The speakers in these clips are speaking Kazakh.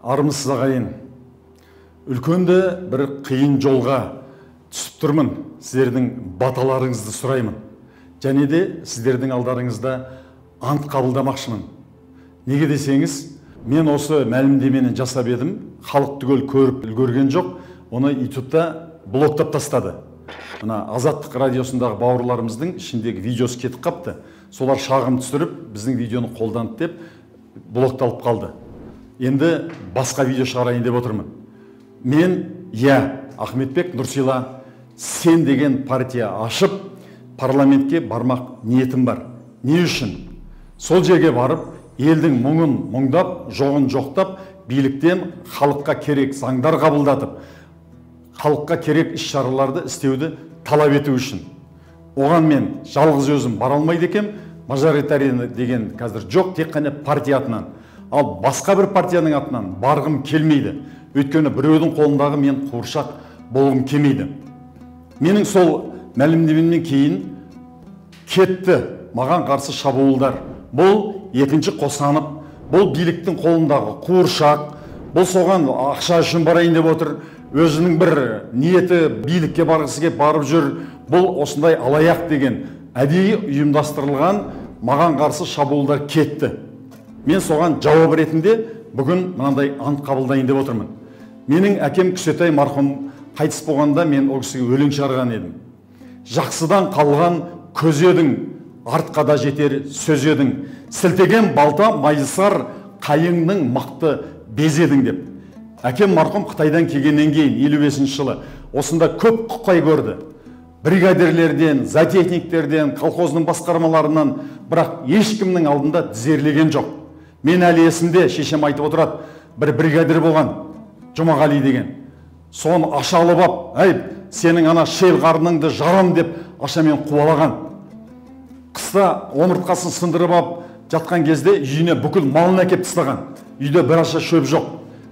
Армысыз ағайын. Үлкенді бір қиын жолға түсіп тұрмын. Сіздердің баталарыңызды сұраймын. Және де сіздердің алдарыңызда ант қабылдамақшымын. Неге десеңіз, мен осы мәлімдемені жасап едім. Халық түгел көріп үлгерген жоқ. Оны ютубта блоктап тастады. Мына Азаттық радиосындағы бауырларымыздың ішіндегі видеосы кетіп қапты. Солар шағым түсіріп, біздің видеоны қолданып деп блокталып қалды. Енді басқа видео шығарайын деп отырмын. Мен, Ахметбек Нұрсила, сен деген партия ашып, парламентке бармақ ниетім бар. Не үшін? Сол жерге барып, елдің мұңын мұңдап, жоғын жоқтап, биліктен халыққа керек заңдар қабылдатып, халыққа керек іс-шараларды істеуді талап ету үшін. Оған мен жалғыз өзім бара алмайды екем, мажоритария деген қазір жоқ, тек қана партия атынан. Ал басқа бір партияның атынан барғым келмейді. Өйткені біреудің қолындағы мен қуыршақ болғым келмейді. Менің сол мәлімдемемнен кейін кетті маған қарсы шабуылдар. Бұл екінші Қосанов, бұл биліктің қолындағы қуыршақ, бұл соған ақша үшін барайын деп отыр. Өзінің бір ниеті билікке барғысы кеп барып жүр. Бұл осындай алаяқ деген әдейі ұйымдастырылған маған қарсы шабуылдар кетті. Мен соған жауап ретінде бүгін мынандай ант қабылдайын деп отырмын. Менің әкем Күсетай марқұм қайтыс болғанда мен ол кісіге өлең шығарған едім. Жақсыдан қалған көз едің, артқа да жетер сөз едің. Сілтеген балта майысар, қайыңның мықты без едің деп. Әкем марқұм Қытайдан келгеннен кейін 55 жылы осында көп құқай көрді. Бригадирлерден, зоотехниктерден, колхоздың басқармаларынан, бірақ ешкімнің алдында тізерлеген жоқ. Мен әлі есімде, шешем айтып отырады, бір бригадир болған, Жұмағали деген. Соны аша алып ап, сенің ана шел қарныңды жарам деп ашамен қуалаған. Қыста омыртқасын сындырып ап, жатқан кезде үйіне бүкіл малын әкеп тастаған. Үйде бір аша шөп жоқ.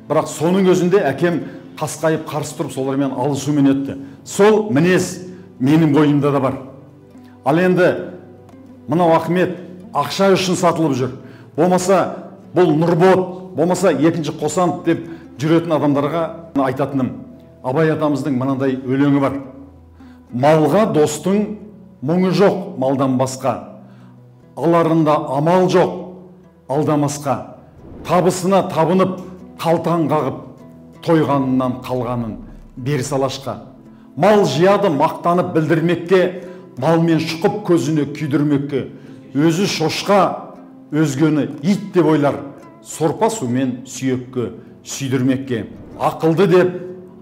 Бірақ соның өзінде әкем қасқайып қарсы тұрып солармен алысумен өтті. Сол мінез менің бойымда да бар. Ал енді мынау Ахмет ақша үшін сатылып жүр. Болмаса бұл Нұрбот, болмаса екінші Қосанов деп жүретін адамдарға айтатыным. Абай атамыздың мынандай өлеңі бар. Малға достың мұңы жоқ малдан басқа. Аларында амал жоқ алдамасқа. Табысына табынып қалтан қағып, тойғанынан қалғанын бер салашқа. Мал жияды мақтанып білдірмекке, малмен шұқып көзіне күйдірмекке. Өзі шошқа, өзгені ит деп ойлар, сорпа сумен сүйекке сүйдірмекке. Ақылды деп,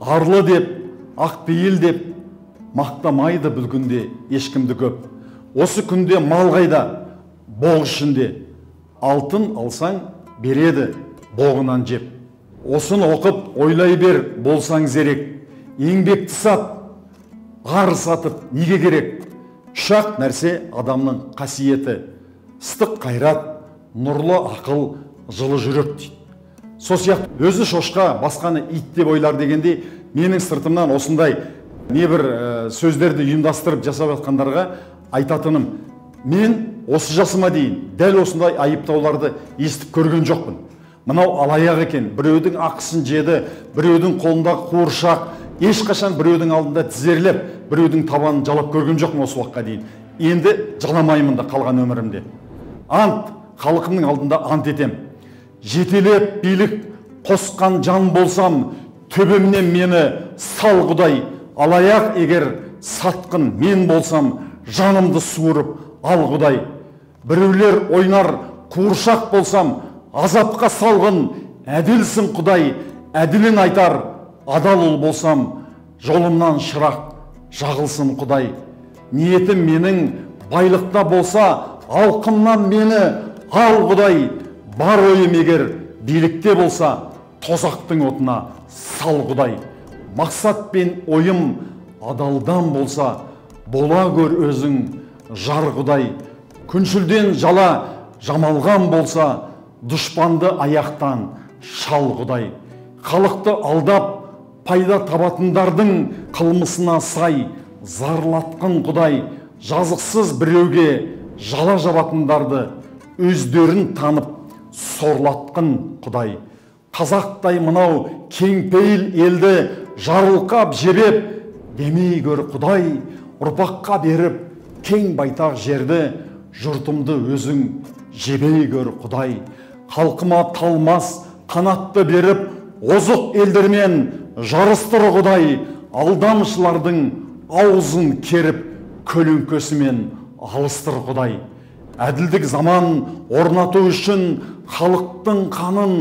арлы деп, ақпейіл деп, мақтамайды бұл күнде ешкімді көп. Осы күнде мал қайда, боқ ішінде, алтын алсаң береді боғынан жеп. Осын оқып ойлай бер болсаң зерек, еңбекті сат, ар сатып неге керек? Үш-ақ нәрсе адамның қасиеті, ыстық қайрат, нұрлы ақыл, жылы жүрек дейді. Сол сияқты өзі шошқа, басқаны ит деп ойлар дегенде, менің сыртымнан осындай небір сөздерді ұйымдастырып жасап жатқандарға айтатыным, мен осы жасыма дейін дәл осындай айыптауларды естіп көрген жоқпын. Мынау алаяқ екен, біреудің ақысын жеді, біреудің қолындағы қуыршақ, ешқашан біреудің алдында тізерлеп, біреудің табанын жалап көрген жоқпын осы уақытқа дейін. Енді жаламаймын да қалған өмірімде. Ант, халқымның алдында ант етем. Жетелеп билік қосқан жан болсам, төбемнен мені сал Құдай. Алаяқ егер сатқын мен болсам, жанымды суырып ал Құдай. Біреулер ойнар қуыршақ болсам, азапқа салғын әділсің Құдай. Әділін айтар адал ұл болсам, жолымнан шырақ жағылсын Құдай. Ниетім менің байлықта болса, алқымнан мені ал Құдай. Бар ойым егер билікте болса, тозақтың отына сал Құдай. Мақсат пен ойым адалдан болса, бола көр өзің жар Құдай. Күншілден жала жамалған болса, дұшпанды аяқтан шал Құдай. Халықты алдап, пайда табатындардың қылмысына сай, зарлатқын Құдай. Жазықсыз біреуге жала жабатындарды өздерін танып, сорлатқын Құдай. қазақтай мынау кеңпейіл елді жарылқап жебеп, демей көр Құдай, ұрпаққа беріп кең байтақ жерді, жұртымды өзің жебей көр Құдай. Халқыма талмас қанатты беріп, озық елдермен жарыстыр Құдай. Алдамшылардың аузын керіп, көлеңкесімен алыстыр Құдай. Әділдік заман орнату үшін халықтың қанын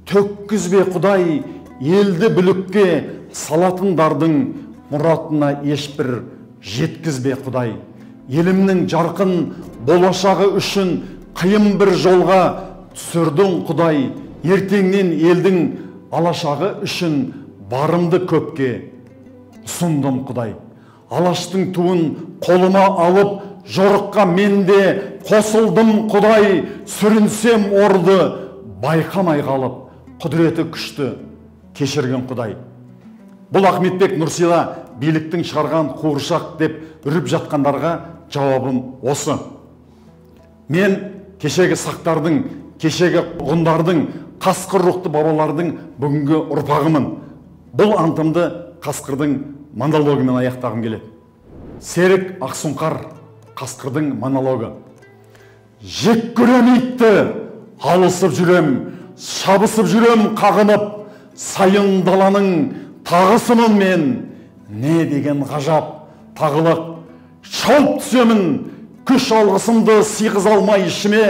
төккізбе Құдай. Елді бүлікке салатындардың мұратына ешбір жеткізбе Құдай. Елімнің жарқын болашағы үшін қиын бір жолға түсірдің Құдай. Ертеңнен елдің алашағы үшін барымды көпке ұсындым Құдай. Алаштың туын қолыма алып, жорыққа мен де қосылдым Құдай. Сүрінсем орды байқамай қалып, құдіреті күшті кешірген Құдай. Бұл Ахметбек Нұрсила биліктің шығарған қуыршақ деп үріп жатқандарға жауабым осы. Мен кешегі сақтардың, кешегі ғұндардың, қасқыр рухты бабалардың бүгінгі ұрпағымын. Бұл антымды қасқырдың монологымен аяқтағым келеді. Серік Ақсұңқар, қасқырдың монологы. Жек көрем итті, алысып жүрем, шабысып жүрем қағынып, сайын даланың тағысымын мен, не деген ғажап тағылық. Шауып түсемін, күш алғысымды сыйғыз алмай ішіме,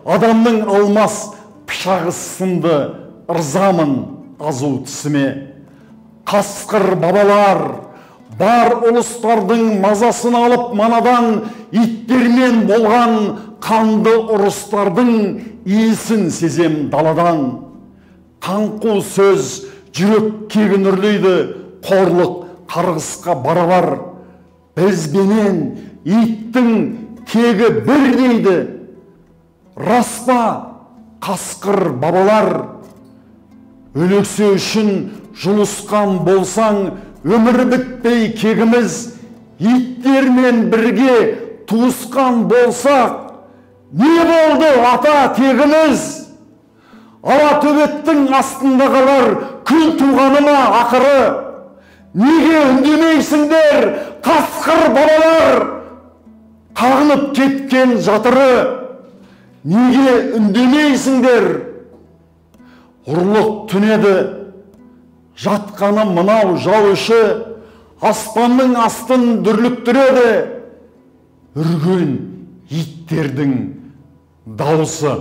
адамның алмас пышағы сынды ырзамын азу тісіме. Қасқыр бабалар, бар ұлыстардың мазасын алып манадан, иттермен болған қанды ұрыстардың иісін сезем даладан. Қаңқу сөз жүрек кегін үрлейді, қорлық қарғысқа барабар. Бізбенен иттің тегі бір дейді. Рас па, қасқыр бабалар? Өлексе үшін жұлысқан болсаң, өмір бітпей кегіміз, иттермен бірге туысқан болсақ, не болды ата тегіміз? Ала төбеттің астында қалар күн туғаны ма ақыры? Неге үндемейсіңдер, қасқыр бабалар? Қағынып кеткен жатыры, неге үндемейсіңдер? Ұрлық түнеді, жатқаны мынау жау іші, аспанның астын дүрліктіреді, үрген иттердің дауысы.